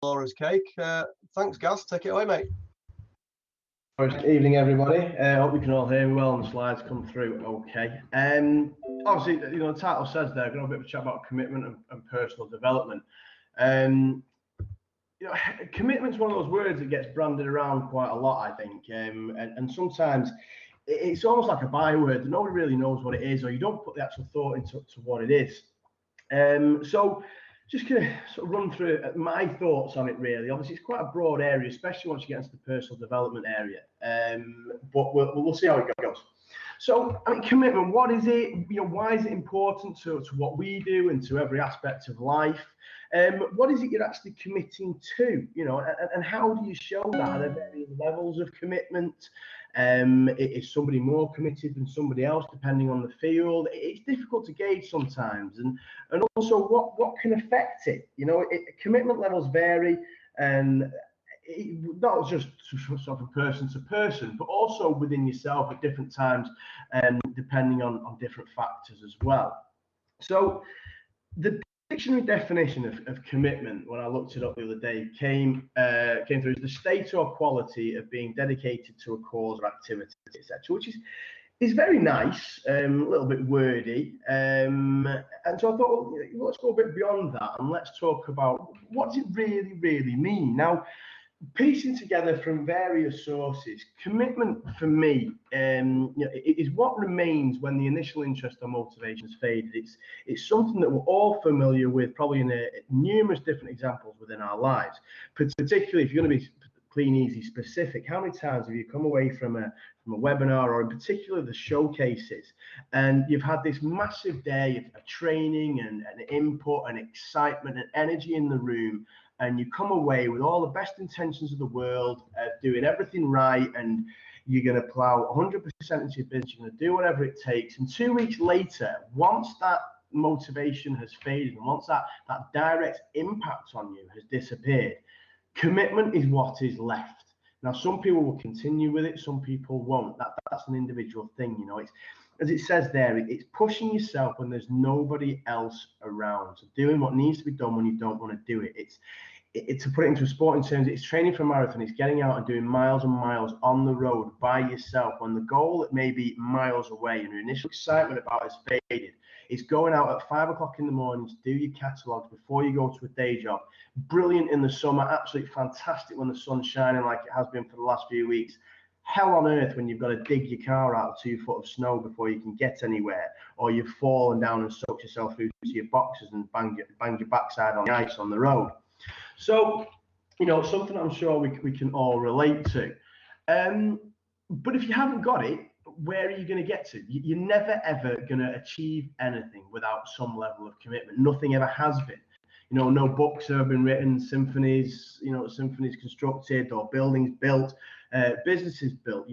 Laura's cake. Thanks, Gaz. Take it away, mate. Good evening, everybody. Hope you can all hear me well and the slides come through okay. Obviously, the title says there, going to have a bit of a chat about commitment and personal development. Commitment's one of those words that gets branded around quite a lot, I think, and sometimes it's almost like a byword that nobody really knows what it is, or you don't put the actual thought into what it is. So just gonna sort of run through my thoughts on it. Really, obviously, it's quite a broad area, especially once you get into the personal development area. But we'll see how it goes. So, I mean, commitment. What is it? Why is it important to what we do and to every aspect of life? What is it you're actually committing to? And how do you show that? Are there varying levels of commitment? Is somebody more committed than somebody else, depending on the field? It's difficult to gauge sometimes, and also what can affect it. Commitment levels vary, and not just sort of person to person, but also within yourself at different times, depending on different factors as well. So the dictionary definition of commitment, when I looked it up the other day, came through as the state or quality of being dedicated to a cause or activity, etc., which is very nice, a little bit wordy, and so I thought, well, let's go a bit beyond that and let's talk about what does it really mean. Now, piecing together from various sources, commitment for me is what remains when the initial interest or motivation has faded. It's something that we're all familiar with, probably in numerous different examples within our lives. Particularly if you're going to be clean, easy specific, how many times have you come away from a webinar, or in particular the showcases, and you've had this massive day of training and input and excitement and energy in the room, and you come away with all the best intentions of the world, doing everything right, and you're going to plow 100% into your business, you're going to do whatever it takes, and 2 weeks later, once that motivation has faded and once that direct impact on you has disappeared, commitment is what is left. Now, some people will continue with it, some people won't. That's an individual thing. It's, as it says there, it's pushing yourself when there's nobody else around. So doing what needs to be done when you don't want to do it. It's to put it into a sporting terms, it's training for a marathon. It's getting out and doing miles and miles on the road by yourself when the goal that may be miles away and your initial excitement about it has faded. It's going out at 5 o'clock in the morning to do your catalogues before you go to a day job. Brilliant in the summer, absolutely fantastic when the sun's shining like it has been for the last few weeks. Hell on earth when you've got to dig your car out of 2 foot of snow before you can get anywhere, or you've fallen down and soaked yourself through to your boxes and banged your backside on the ice on the road. So, something I'm sure we can all relate to. But if you haven't got it, where are you going to get to? You're never, ever going to achieve anything without some level of commitment. Nothing ever has been. No books have been written, symphonies constructed, or buildings built, businesses built.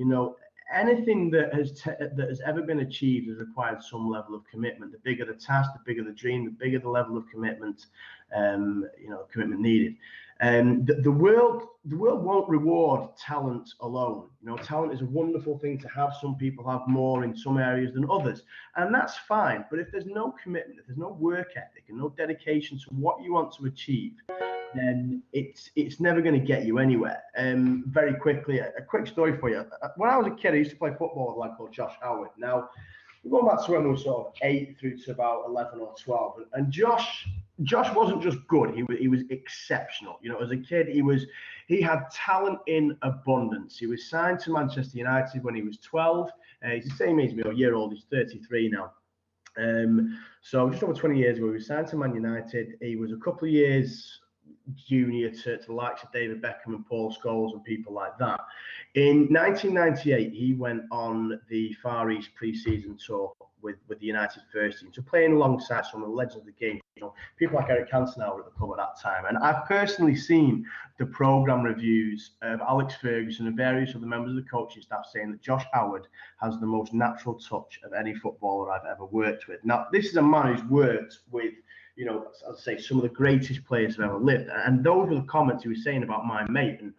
Anything that has ever been achieved has required some level of commitment. The bigger the task, the bigger the dream, the bigger the level of commitment, commitment needed. The world won't reward talent alone. Talent is a wonderful thing to have. Some people have more in some areas than others, and that's fine. But if there's no commitment, if there's no work ethic and no dedication to what you want to achieve, then it's never going to get you anywhere. Very quickly, a quick story for you. When I was a kid, I used to play football with a lad called Josh Howard. Now, we're going back to when we were sort of 8 through to about 11 or 12, and Josh wasn't just good; he was exceptional. As a kid, he had talent in abundance. He was signed to Manchester United when he was 12. He's the same age as me, a year old. He's 33 now. So just over 20 years ago, he was signed to Man United. He was a couple of years junior to the likes of David Beckham and Paul Scholes and people like that. In 1998, he went on the Far East pre-season tour with the United first team, so playing alongside some of the legends of the game. People like Eric Cantona were at the club at that time, and I've personally seen the programme reviews of Alex Ferguson and various other members of the coaching staff saying that Josh Howard has the most natural touch of any footballer I've ever worked with. Now, this is a man who's worked with, as I say, some of the greatest players who ever lived, and those were the comments he was saying about my mate. And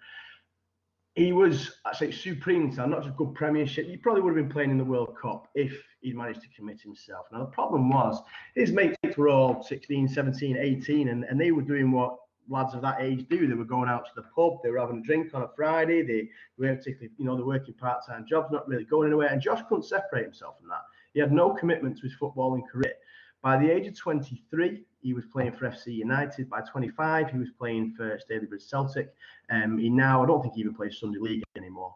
he was, I say, supreme talent, not just good Premiership. He probably would have been playing in the World Cup if he'd managed to commit himself. Now, the problem was his mates were all 16, 17, 18, and they were doing what lads of that age do. They were going out to the pub, they were having a drink on a Friday, they were particularly, they're working part-time jobs, not really going anywhere. And Josh couldn't separate himself from that. He had no commitment to his footballing career. By the age of 23, he was playing for FC United. By 25, he was playing for Stalybridge Celtic. He now, I don't think he even plays Sunday League anymore.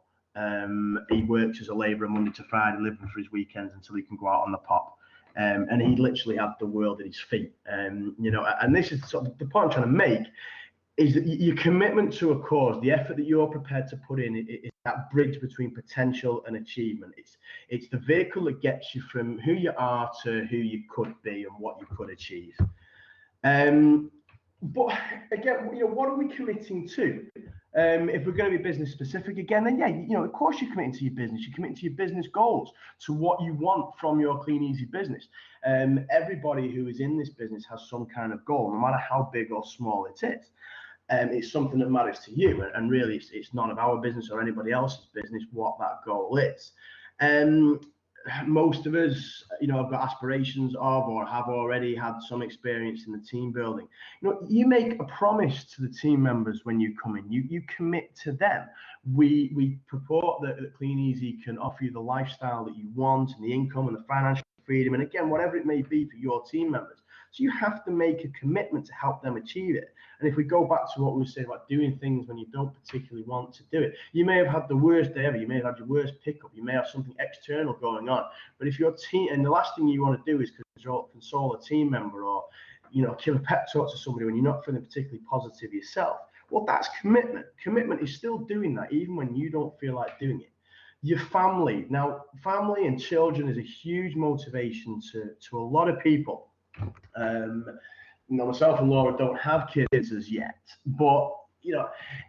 He works as a labourer Monday to Friday, living for his weekends until he can go out on the pop. And he literally had the world at his feet. And this is sort of the point I'm trying to make, is that your commitment to a cause, the effort that you're prepared to put in, is that bridge between potential and achievement. It's the vehicle that gets you from who you are to who you could be and what you could achieve. But again, what are we committing to? If we're going to be business specific again, then yeah, of course you're committing to your business. You're committing to your business goals, to what you want from your Clean Easy business. Everybody who is in this business has some kind of goal, no matter how big or small it is. It's something that matters to you, and really it's none of our business or anybody else's business what that goal is. Most of us, have got aspirations of or have already had some experience in the team building. You make a promise to the team members when you come in. You commit to them. We purport that Clean Easy can offer you the lifestyle that you want and the income and the financial freedom, and again, whatever it may be for your team members. So you have to make a commitment to help them achieve it. And if we go back to what we were saying about doing things when you don't particularly want to do it, you may have had the worst day ever, you may have had your worst pickup, you may have something external going on. But if your team, and the last thing you want to do is console a team member or, give a pep talk to somebody when you're not feeling particularly positive yourself, well, that's commitment. Commitment is still doing that even when you don't feel like doing it. Your family. Now, family and children is a huge motivation to a lot of people. Myself and Laura don't have kids as yet, but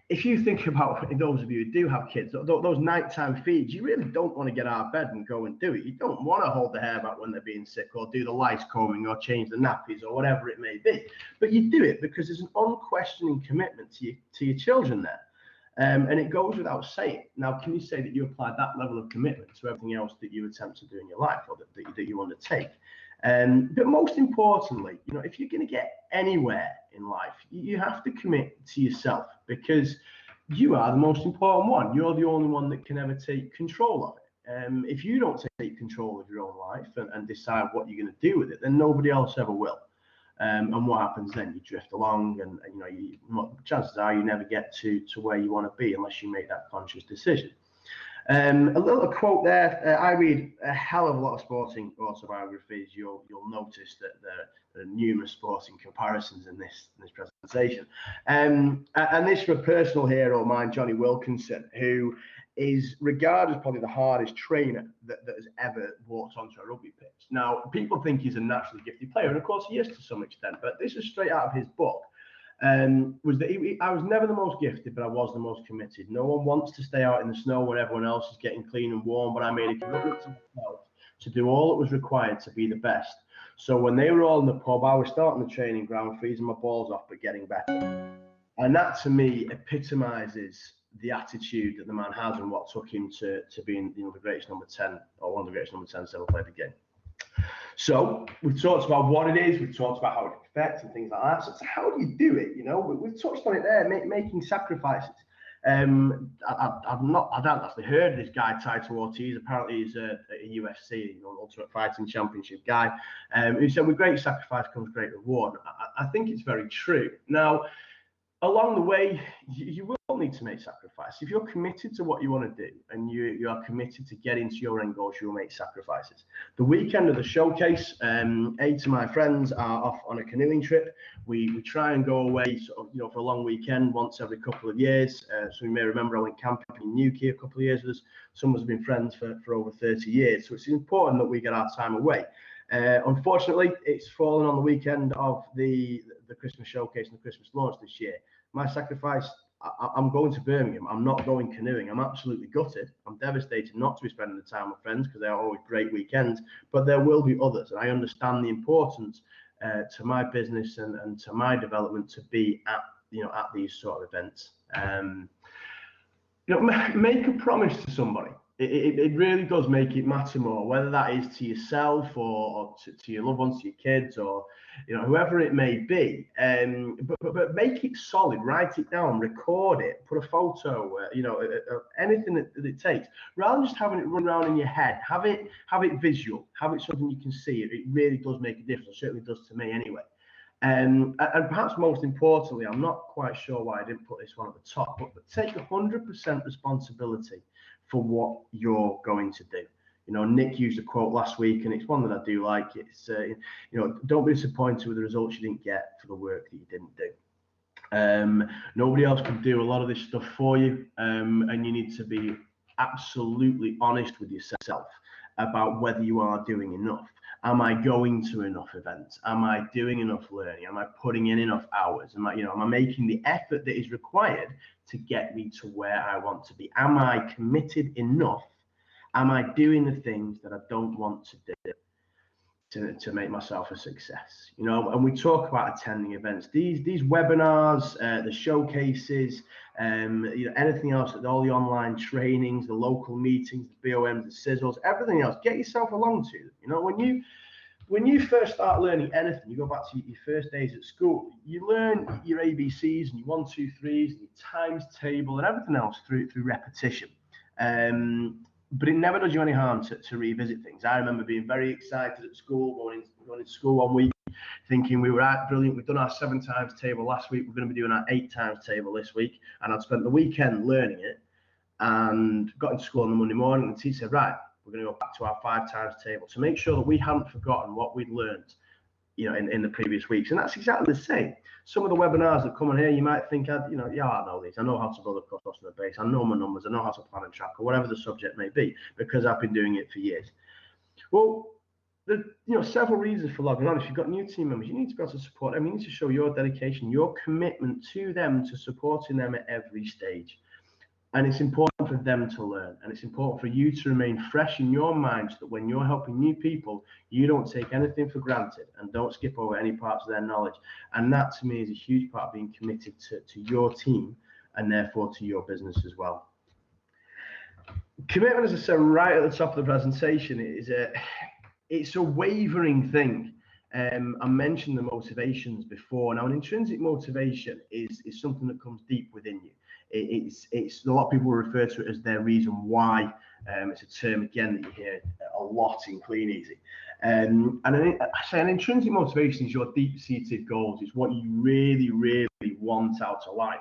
if you think about those of you who do have kids, those nighttime feeds, you really don't want to get out of bed and go and do it. You don't want to hold the hair back when they're being sick, or do the lice combing, or change the nappies, or whatever it may be. But you do it because there's an unquestioning commitment to your children there. And it goes without saying. Now, can you say that you applied that level of commitment to everything else that you attempt to do in your life, or that you undertake? But most importantly, if you're going to get anywhere in life, you have to commit to yourself, because you are the most important one. You're the only one that can ever take control of it. If you don't take control of your own life and decide what you're going to do with it, then nobody else ever will. And what happens then? You drift along, and chances are you never get to where you want to be unless you make that conscious decision. A little quote there. I read a hell of a lot of sporting autobiographies. You'll notice that there are numerous sporting comparisons in this presentation. And this from a personal hero of mine, Johnny Wilkinson, who is regarded as probably the hardest trainer that has ever walked onto a rugby pitch. Now, people think he's a naturally gifted player, and of course he is to some extent, but this is straight out of his book. Was that I was never the most gifted, but I was the most committed. No one wants to stay out in the snow when everyone else is getting clean and warm, but I made a commitment to myself to do all that was required to be the best. So when they were all in the pub, I was starting the training ground, freezing my balls off, but getting better. And that, to me, epitomizes the attitude that the man has and what took him to being the greatest number 10, or one of the greatest number 10s ever played the game. So we've talked about what it is, we've talked about how it affects and things like that. So how do you do it? We've touched on it there, making sacrifices. I hadn't actually heard of this guy, Taito Ortiz. Apparently he's a UFC, Ultimate Fighting Championship guy. Who said, with great sacrifice comes great reward. I think it's very true. Now, along the way, you will need to make sacrifices. If you're committed to what you want to do and you are committed to getting to your end goals, you will make sacrifices. The weekend of the showcase, 8 of my friends are off on a canoeing trip. We try and go away for a long weekend once every couple of years. So you may remember I went camping in Newquay a couple of years with us. Some of us have been friends for over 30 years. So it's important that we get our time away. Unfortunately, it's fallen on the weekend of the Christmas showcase and the Christmas launch this year. My sacrifice, I'm going to Birmingham. I'm not going canoeing. I'm absolutely gutted. I'm devastated not to be spending the time with friends, because they are always great weekends, but there will be others. And I understand the importance to my business and to my development to be at these sort of events. Make a promise to somebody. It really does make it matter more, whether that is to yourself or to your loved ones, to your kids, or whoever it may be. But make it solid. Write it down, record it, put a photo, anything that it takes, rather than just having it run around in your head. Have it visual. Have it something you can see. It really does make a difference. It certainly does to me, anyway. And perhaps most importantly, I'm not quite sure why I didn't put this one at the top, but take 100% responsibility for what you're going to do. Nick used a quote last week, and it's one that I do like. It's, don't be disappointed with the results you didn't get for the work that you didn't do. Nobody else can do a lot of this stuff for you, and you need to be absolutely honest with yourself about whether you are doing enough. Am I going to enough events? Am I doing enough learning? Am I putting in enough hours? Am I making the effort that is required to get me to where I want to be? Am I committed enough? Am I doing the things that I don't want to do to make myself a success? And we talk about attending events, these webinars, the showcases, anything else, all the online trainings, the local meetings, the BOMs, the sizzles, everything else. Get yourself along to them. When you first start learning anything, you go back to your first days at school, you learn your ABCs and your 1, 2, 3s, and your times table and everything else through repetition. But it never does you any harm to revisit things. I remember being very excited at school, going into school one week, thinking we were brilliant. We've done our 7 times table last week. We're going to be doing our 8 times table this week. And I'd spent the weekend learning it and got into school on the Monday morning. And the teacher said, right, we're going to go back to our 5 times table to make sure that we hadn't forgotten what we'd learned, in the previous weeks. And that's exactly the same. Some of the webinars that come on here, you might think, I know these. I know how to build a customer base. I know my numbers. I know how to plan and track, or whatever the subject may be, because I've been doing it for years. Well, there several reasons for logging on. If you've got new team members, you need to be able to support them. You need to show your dedication, your commitment to them, to supporting them at every stage. And it's important for them to learn, and it's important for you to remain fresh in your mind, so that when you're helping new people, you don't take anything for granted and don't skip over any parts of their knowledge. And that, to me, is a huge part of being committed to your team, and therefore to your business as well. Commitment, as I said right at the top of the presentation, it's a wavering thing. I mentioned the motivations before. Now, an intrinsic motivation is something that comes deep within you. It's a lot of people refer to it as their reason why. It's a term, again, that you hear a lot in Clean Easy. And an intrinsic motivation is your deep-seated goals. It's what you really, really want out of life.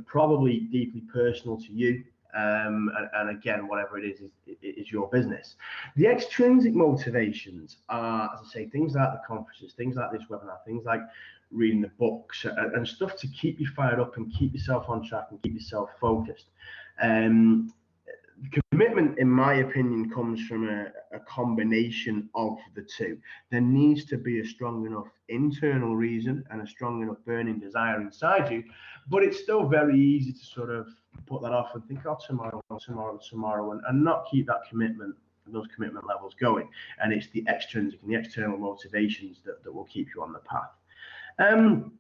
Probably deeply personal to you. And again, whatever it is your business. The extrinsic motivations are, as I say, things like the conferences, things like this webinar, things like reading the books and stuff to keep you fired up and keep yourself on track and keep yourself focused. Commitment, in my opinion, comes from a combination of the two. There needs to be a strong enough internal reason and a strong enough burning desire inside you, but it's still very easy to sort of put that off and think, oh, tomorrow, and not keep that commitment, those commitment levels going. And it's the extrinsic and the external motivations that will keep you on the path. I'm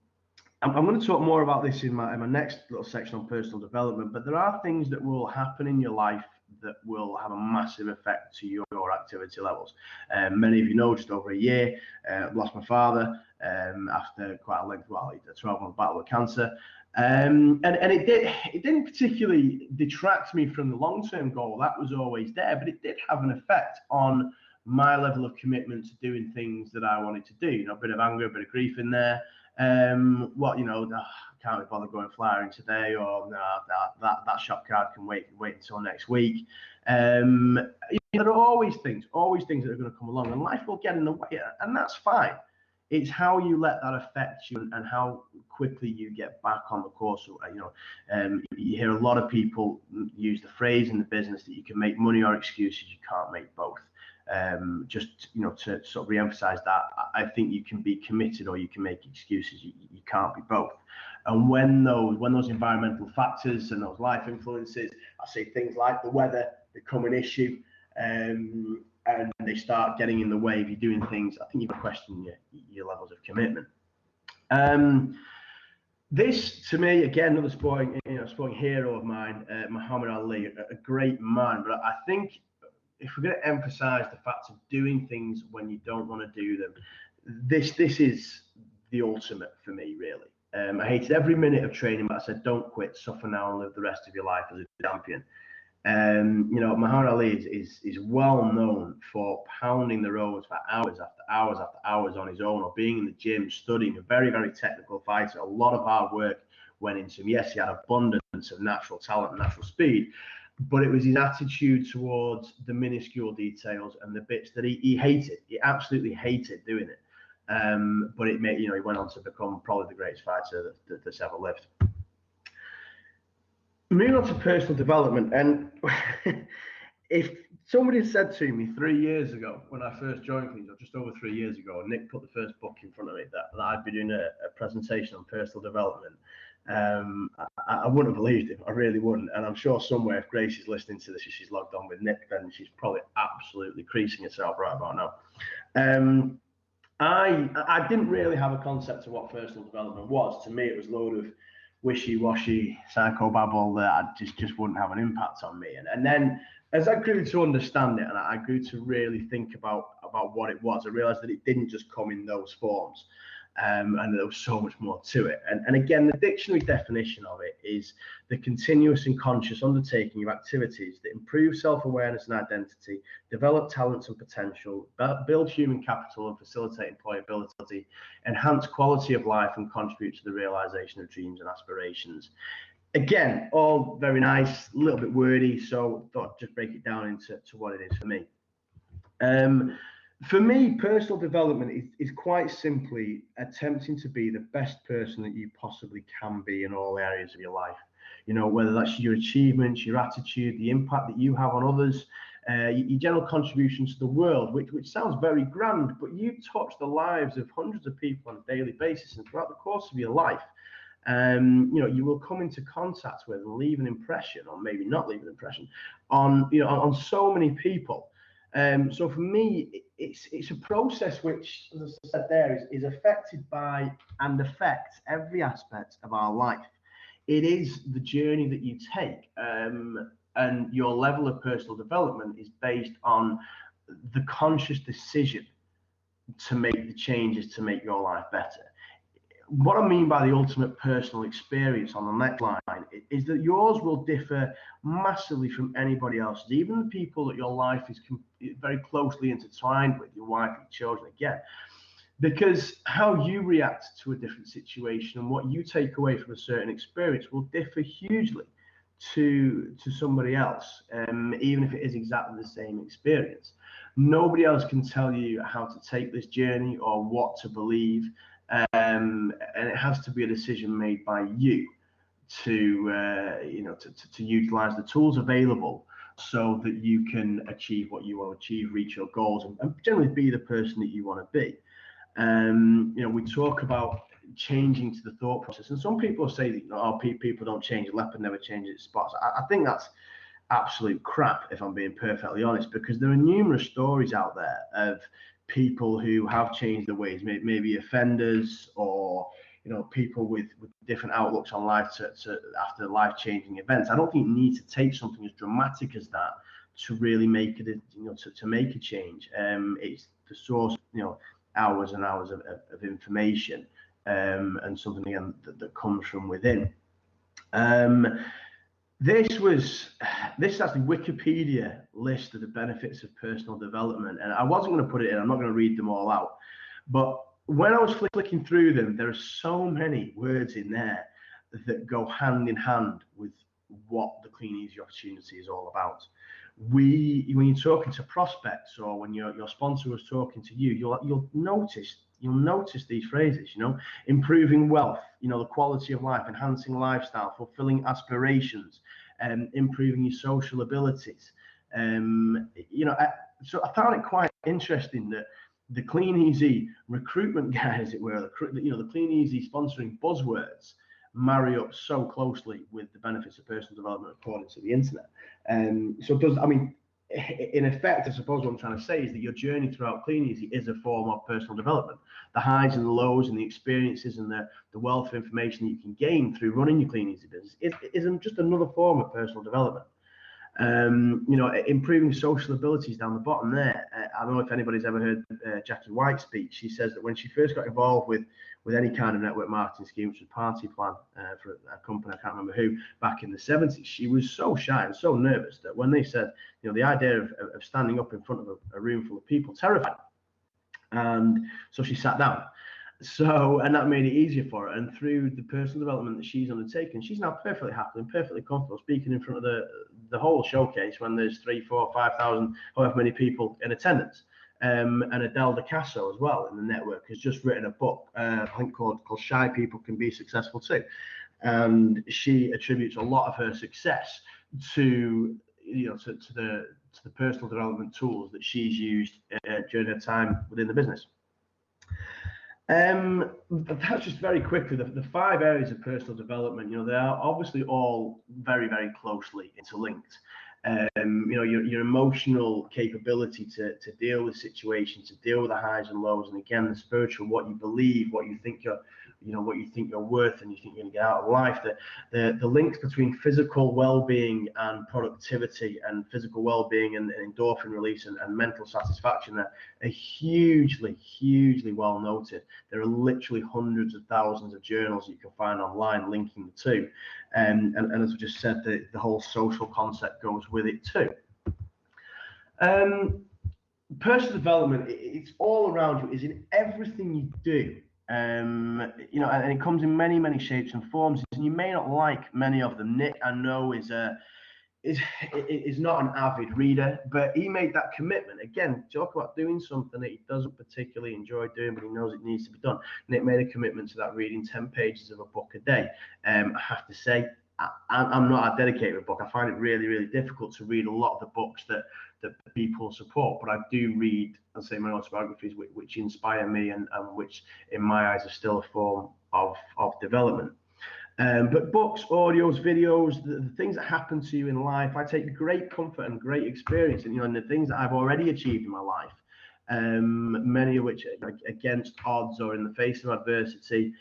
going to talk more about this in my next little section on personal development, but there are things that will happen in your life that will have a massive effect to your activity levels. Many of you know, just over a year, lost my father after quite a lengthy, a 12-month battle with cancer. And it didn't particularly detract me from the long-term goal. That was always there, but it did have an effect on my level of commitment to doing things that I wanted to do. A bit of anger, a bit of grief in there. I can't be bothered going flying today, or that shop card can wait until next week. There are always things that are going to come along, and life will get in the way, and that's fine. It's how you let that affect you and how quickly you get back on the course. You hear a lot of people use the phrase in the business that you can make money or excuses, you can't make both. Just to sort of re-emphasize that, I think you can be committed or you can make excuses. You can't be both. And when those environmental factors and those life influences, I say things like the weather, become an issue, and they start getting in the way of you doing things, I think you've got to question your levels of commitment. This, to me, again, another sporting hero of mine, Muhammad Ali, a great man. But I think if we're going to emphasise the fact of doing things when you don't want to do them, this is the ultimate for me, really. I hated every minute of training, but I said, don't quit, suffer now, and live the rest of your life as a champion. Muhammad Ali is well known for pounding the roads for hours after hours after hours on his own, or being in the gym studying. A very, very technical fighter. A lot of hard work went into him. Yes, he had abundance of natural talent and natural speed, but it was his attitude towards the minuscule details and the bits that he hated. He absolutely hated doing it. But it made, he went on to become probably the greatest fighter that's ever lived. Moving on to personal development, and if somebody had said to me 3 years ago when I first joined Cleans, or just over 3 years ago, and Nick put the first book in front of me, that I'd be doing a presentation on personal development, I wouldn't have believed him. I really wouldn't. And I'm sure somewhere, if Grace is listening to this, if she's logged on with Nick, then she's probably absolutely creasing herself right about now. I didn't really have a concept of what personal development was. To me, it was a load of wishy-washy psychobabble that just wouldn't have an impact on me. And then as I grew to understand it, and I grew to really think about what it was, I realized that it didn't just come in those forms. And there was so much more to it. And again, the dictionary definition of it is the continuous and conscious undertaking of activities that improve self-awareness and identity, develop talents and potential, build human capital and facilitate employability, enhance quality of life and contribute to the realization of dreams and aspirations. Again, all very nice, a little bit wordy, so I thought I'd just break it down into what it is for me. For me, personal development is quite simply attempting to be the best person that you possibly can be in all areas of your life. Whether that's your achievements, your attitude, the impact that you have on others, your general contributions to the world, which sounds very grand, but you touch the lives of hundreds of people on a daily basis, and throughout the course of your life, you will come into contact with and leave an impression, or maybe not leave an impression, on so many people. So for me, it's a process which, as I said there, is affected by and affects every aspect of our life. It is the journey that you take, and your level of personal development is based on the conscious decision to make the changes to make your life better. What I mean by the ultimate personal experience on the next line is that yours will differ massively from anybody else's, even the people that your life is very closely intertwined with, your wife, your children, again, because how you react to a different situation and what you take away from a certain experience will differ hugely to somebody else, even if it is exactly the same experience. Nobody else can tell you how to take this journey or what to believe. And it has to be a decision made by you to utilize the tools available so that you can achieve what you want to achieve, reach your goals, and generally be the person that you want to be. We talk about changing to the thought process, and some people say that people don't change, a leopard never changes its spots. I think that's absolute crap, if I'm being perfectly honest, because there are numerous stories out there of people who have changed their ways, maybe offenders, or people with different outlooks on life after life-changing events. I don't think you need to take something as dramatic as that to really make it, to make a change. It's the source, hours and hours of information, and something again that comes from within. This is actually Wikipedia list of the benefits of personal development, and I wasn't going to put it in. I'm not going to read them all out, but when I was flicking through them, there are so many words in there that go hand in hand with what the Clean Easy opportunity is all about. When you're talking to prospects, or when your sponsor was talking to you, you'll notice these phrases, improving wealth, the quality of life, enhancing lifestyle, fulfilling aspirations, improving your social abilities. So I found it quite interesting that the Clean Easy recruitment guide, as it were, the Clean Easy sponsoring buzzwords marry up so closely with the benefits of personal development according to the internet. in effect, I suppose what I'm trying to say is that your journey throughout Clean Easy is a form of personal development. The highs and the lows and the experiences and the wealth of information that you can gain through running your Clean Easy business is just another form of personal development. Improving social abilities down the bottom there. I don't know if anybody's ever heard Jackie White speak. She says that when she first got involved with any kind of network marketing scheme, which was Party Plan for a company, I can't remember who, back in the 70s, she was so shy and so nervous that when they said, the idea of standing up in front of a room full of people terrified her. And so she sat down. And that made it easier for her. And through the personal development that she's undertaken, she's now perfectly happy and perfectly comfortable speaking in front of the whole showcase when there's 3,000, 4,000, 5,000, however many people in attendance. And Adele DeCasso as well in the network has just written a book, I think called Shy People Can Be Successful Too. And she attributes a lot of her success to the personal development tools that she's used during her time within the business. That's just very quickly the 5 areas of personal development. They are obviously all very, very closely interlinked. Your emotional capability to deal with situations, to deal with the highs and lows, and again the spiritual, what you believe, what you think you're worth, and you think you're going to get out of life. The links between physical well-being and productivity, and physical well-being and endorphin release and mental satisfaction are hugely well noted. There are literally hundreds of thousands of journals that you can find online linking the two. And as I just said, the whole social concept goes with it too. Personal development, it's all around you, is in everything you do. And it comes in many shapes and forms, and you may not like many of them. Nick, I know, is not an avid reader, but he made that commitment. Again, talk about doing something that he doesn't particularly enjoy doing, but he knows it needs to be done. Nick made a commitment to that, reading 10 pages of a book a day. I have to say, I'm not a dedicated book. I find it really difficult to read a lot of the books that people support, but I do read, I'd say, my autobiographies which inspire me and which in my eyes are still a form of development. But books, audios, videos, the things that happen to you in life, I take great comfort and great experience in, in the things that I've already achieved in my life, many of which are against odds or in the face of adversity,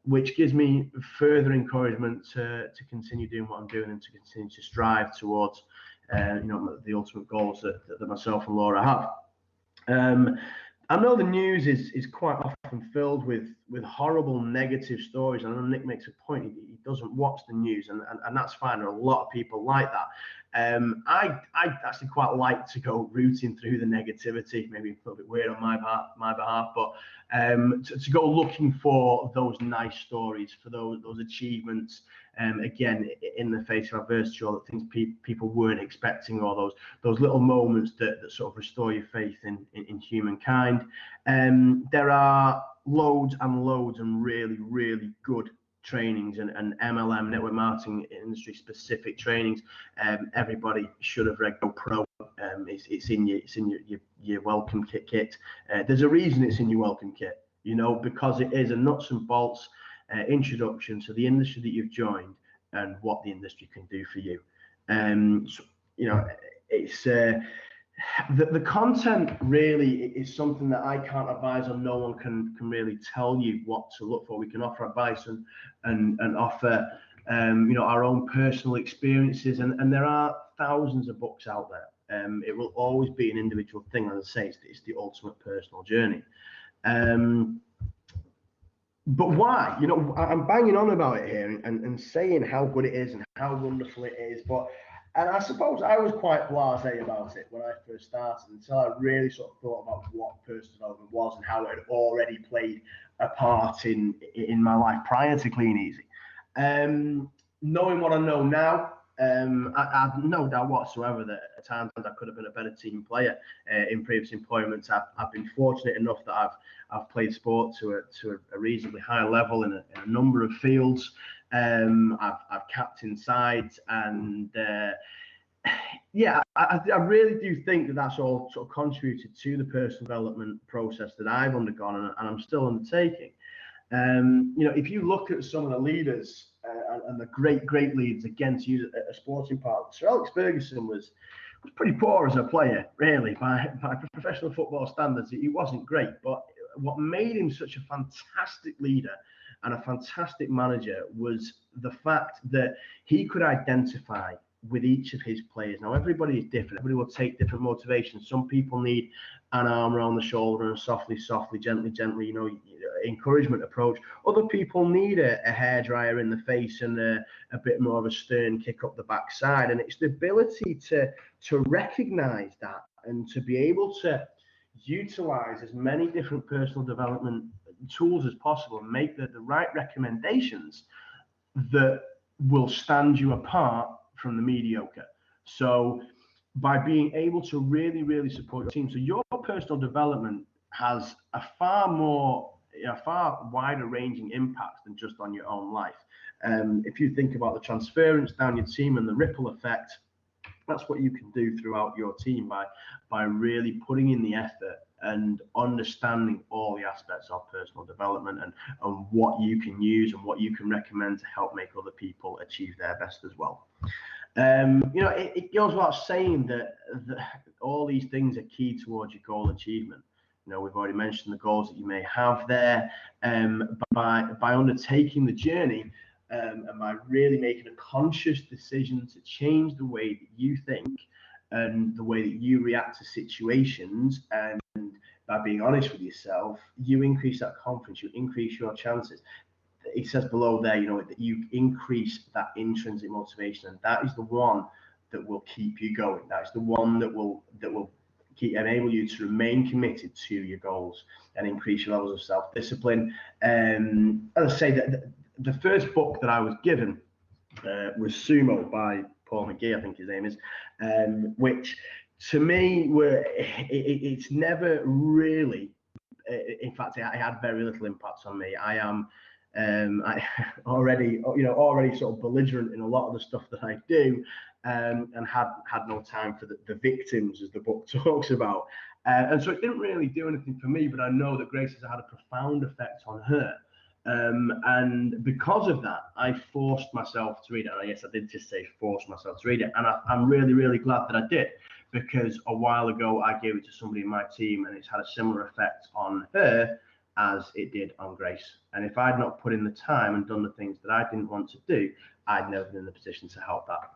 which gives me further encouragement to continue doing what I'm doing and to continue to strive towards the ultimate goals that myself and Laura have. I know the news is quite often filled with horrible negative stories. I know Nick makes a point, he doesn't watch the news, and that's fine. There are a lot of people like that. I actually quite like to go rooting through the negativity, maybe a little bit weird on my behalf, but to go looking for those nice stories, for those achievements, again, in the face of adversity, or the things people weren't expecting, or those little moments that sort of restore your faith in humankind. There are loads and loads and really good trainings and MLM, network marketing industry specific trainings. Everybody should have read GoPro. It's in your welcome kit. There's a reason it's in your welcome kit, because it is a nuts and bolts introduction to the industry that you've joined and what the industry can do for you. It's the content really is something that I can't advise on. No one can really tell you what to look for. We can offer advice and offer our own personal experiences, and there are thousands of books out there. It will always be an individual thing. As I say, it's the ultimate personal journey. But why? I'm banging on about it here and saying how good it is and how wonderful it is, and I suppose I was quite blasé about it when I first started, until I really sort of thought about what personal development was and how it had already played a part in my life prior to Clean Easy. Knowing what I know now, I have no doubt whatsoever that at times I could have been a better team player in previous employments. I've been fortunate enough that I've played sport to a reasonably high level in a number of fields. I've captained sides, and I really do think that that's all sort of contributed to the personal development process that I've undergone and I'm still undertaking. If you look at some of the leaders and the great leaders, again, to use a sporting part, Sir Alex Ferguson was was pretty poor as a player, really, by professional football standards. He wasn't great, but what made him such a fantastic leader and a fantastic manager was the fact that he could identify with each of his players. Now, everybody is different. Everybody will take different motivations. Some people need an arm around the shoulder and softly, gently, encouragement approach. Other people need a hairdryer in the face and a bit more of a stern kick up the backside. And it's the ability to recognize that and to be able to utilize as many different personal development tools as possible and make the right recommendations that will stand you apart from the mediocre. So by being able to really, really support your team, so your personal development has a far wider ranging impact than just on your own life. If you think about the transference down your team and the ripple effect, that's what you can do throughout your team by really putting in the effort and understanding all the aspects of personal development and what you can use and what you can recommend to help make other people achieve their best as well. It goes without saying that all these things are key towards your goal achievement. We've already mentioned the goals that you may have there. By undertaking the journey and by really making a conscious decision to change the way that you think and the way that you react to situations, and by being honest with yourself, you increase that confidence, you increase your chances. It says below there, that you increase that intrinsic motivation, and that is the one that will keep you going. That's the one that will enable you to remain committed to your goals and increase your levels of self-discipline. As I say, the first book that I was given was Sumo by Paul McGee, I think his name is, which to me it's never really, in fact, it had very little impact on me. I am already sort of belligerent in a lot of the stuff that I do, and had no time for the victims, as the book talks about. And so it didn't really do anything for me, but I know that Grace has had a profound effect on her. And because of that, I forced myself to read it. And yes, I did just say force myself to read it. And I'm really, really glad that I did, because a while ago I gave it to somebody in my team and it's had a similar effect on her as it did on Grace. And if I'd not put in the time and done the things that I didn't want to do, I'd never been in the position to help that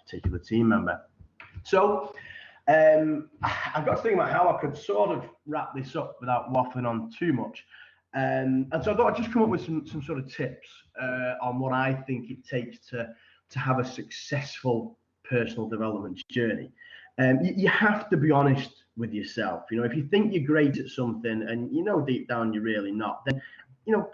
particular team member. So I've got to think about how I could sort of wrap this up without waffling on too much. And so I thought I'd just come up with some sort of tips on what I think it takes to have a successful personal development journey. You have to be honest with yourself. If you think you're great at something and deep down you're really not, then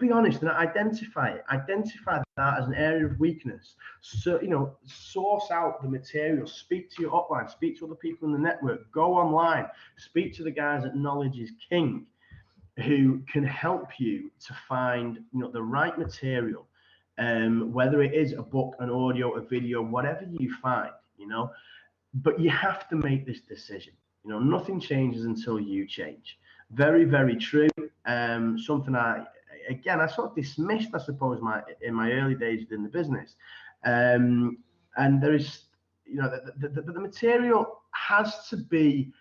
be honest and identify it. Identify that as an area of weakness. So source out the material. Speak to your upline. Speak to other people in the network. Go online. Speak to the guys at Knowledge is King, who can help you to find the right material, whether it is a book, an audio, a video, whatever you find. But you have to make this decision. Nothing changes until you change. Very, very true. Something I sort of dismissed, I suppose, in my early days within the business. And there is, the material has to be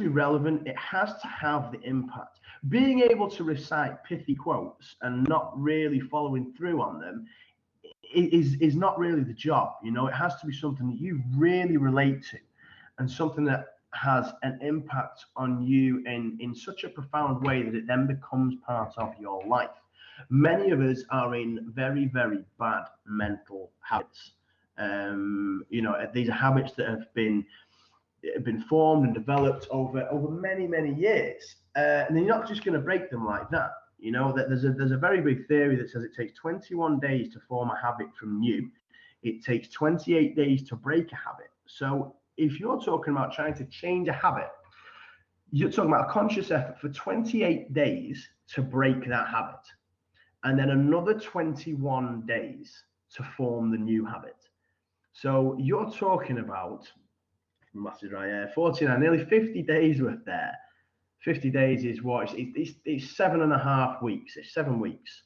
relevant. It has to have the impact. Being able to recite pithy quotes and not really following through on them is not really the job. It has to be something that you really relate to, and something that has an impact on you in such a profound way that it then becomes part of your life. Many of us are in very, very bad mental habits. These are habits that have been formed and developed over many, many years, and you're not just going to break them like that. There's a very big theory that says it takes 21 days to form a habit from new. It takes 28 days to break a habit. So if you're talking about trying to change a habit, you're talking about a conscious effort for 28 days to break that habit, and then another 21 days to form the new habit. So you're talking about 49, nearly 50 days worth there. 50 days is what? It's 7.5 weeks. It's 7 weeks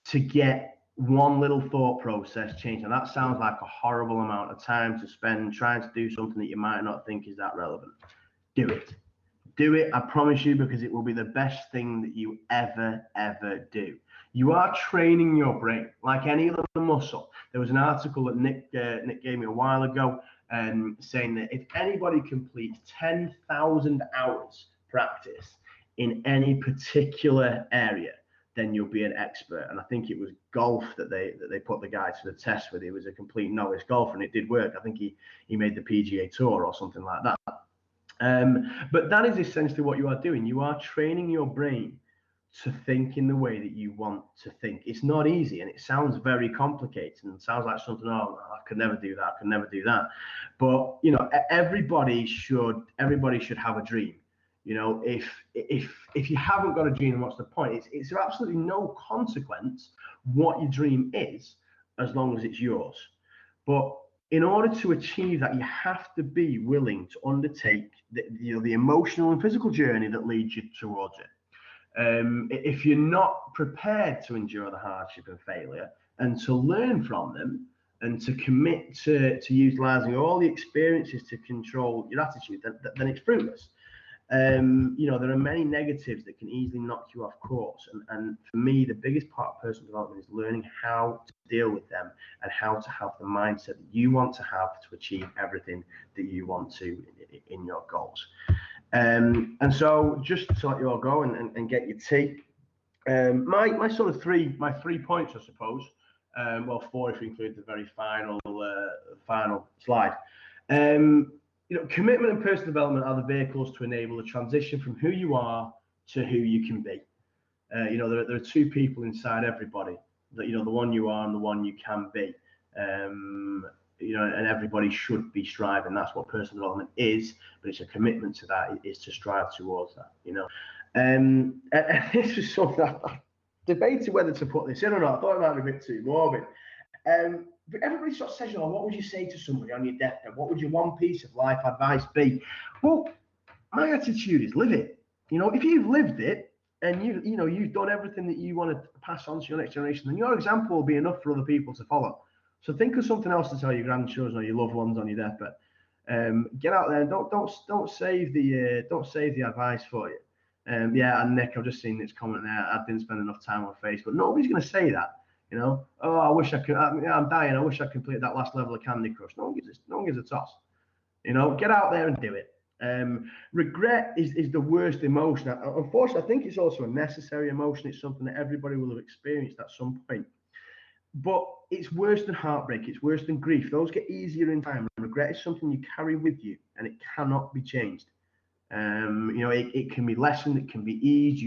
to get one little thought process change. And that sounds like a horrible amount of time to spend trying to do something that you might not think is that relevant. Do it. Do it, I promise you, because it will be the best thing that you ever do. You are training your brain like any other muscle. There was an article that Nick gave me a while ago saying that if anybody completes 10,000 hours practice in any particular area, then you'll be an expert. And I think it was golf that they put the guy to the test with. He was a complete novice golfer, and it did work. I think he made the PGA Tour or something like that. But that is essentially what you are doing. You are training your brain to think in the way that you want to think. It's not easy, and it sounds very complicated, and it sounds like something, oh, I could never do that, I could never do that. But you know, everybody should have a dream. You know, if you haven't got a dream, what's the point? It's absolutely no consequence what your dream is, as long as it's yours. But in order to achieve that, you have to be willing to undertake the emotional and physical journey that leads you towards it. If you're not prepared to endure the hardship and failure and to learn from them and to commit to utilizing all the experiences to control your attitude, then it's fruitless. You know, there are many negatives that can easily knock you off course. And for me, the biggest part of personal development is learning how to deal with them and how to have the mindset that you want to have to achieve everything that you want to in your goals. And so just to let you all go and get your tea, my sort of three points, I suppose, well, 4 if you include the very final slide. You know, commitment and personal development are the vehicles to enable the transition from who you are to who you can be. You know, there are 2 people inside everybody, that, you know, the one you are and the one you can be. You know, and everybody should be striving. That's what personal development is, but it's a commitment to that, is to strive towards that, you know. And this was something I debated whether to put this in or not. I thought it might be a bit too morbid. But everybody sort of says, you know, what would you say to somebody on your deathbed? What would your one piece of life advice be? Well, my attitude is live it. You know, if you've lived it and you've done everything that you want to pass on to your next generation, then your example will be enough for other people to follow. So think of something else to tell your grandchildren or your loved ones on your deathbed. Get out there and don't save the advice for you. Yeah, and Nick, I've just seen this comment there. I didn't spend enough time on Facebook. Nobody's going to say that. You know, oh, I wish I could. I'm dying. I wish I completed that last level of Candy Crush. No one gives a toss. You know, get out there and do it. Regret is the worst emotion. Unfortunately, I think it's also a necessary emotion. It's something that everybody will have experienced at some point. But it's worse than heartbreak. It's worse than grief. Those get easier in time. Regret is something you carry with you, and it cannot be changed. You know, it can be lessened. It can be eased.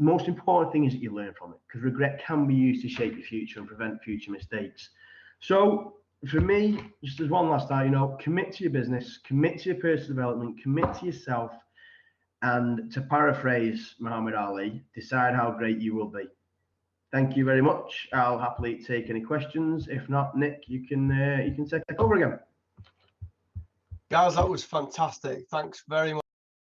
Most important thing is that you learn from it, because regret can be used to shape your future and prevent future mistakes. So for me, just as one last time, you know, commit to your business, commit to your personal development, commit to yourself, and to paraphrase Muhammad Ali, decide how great you will be. Thank you very much. I'll happily take any questions. If not, Nick, you can take over again. Guys, that was fantastic. Thanks very much.